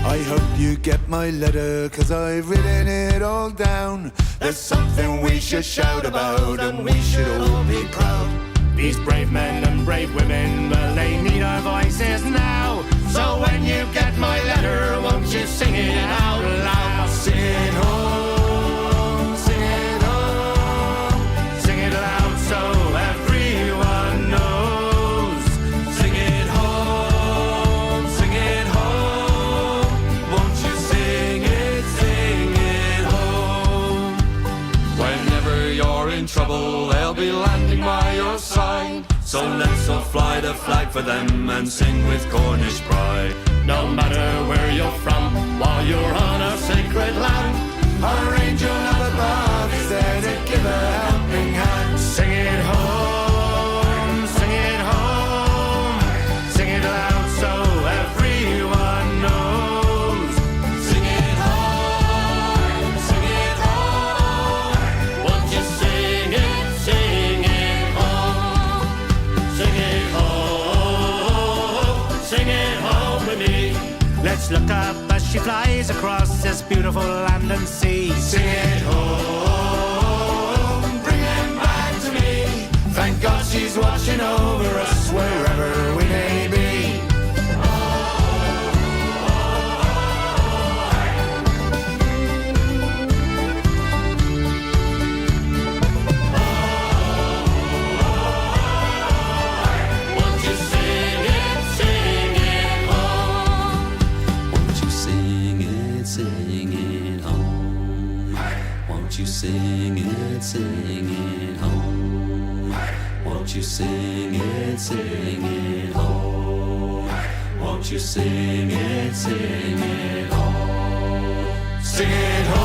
I hope you get my letter, 'cause I've written it all down. There's something we should shout about, and we should all be proud. These brave men and brave women, well, they need our voices now. So when you get my letter, won't you sing it out loud? Sing it home, sing it home, Sing it loud so everyone knows. sing it home, sing it home. Won't you sing it home? Whenever you're in trouble, they'll be landing by your side. So let's all fly the flag for them and sing with Cornish pride. No matter where you're from, while you're on a sacred land, Our angel up above is there to give a helping hand. sing it home, sing it home. Sing it loud so everyone knows. Sing it home, sing it home. Won't you sing it home? Sing it home, sing it home with me. Let's look up as she flies across this beautiful land and sea. Sing it home, bring him back to me. Thank God she's watching over us wherever we may be. Won't you sing it home? Won't you sing it home? Won't you sing it home? Won't you sing it home? Won't you sing it home? Sing it home.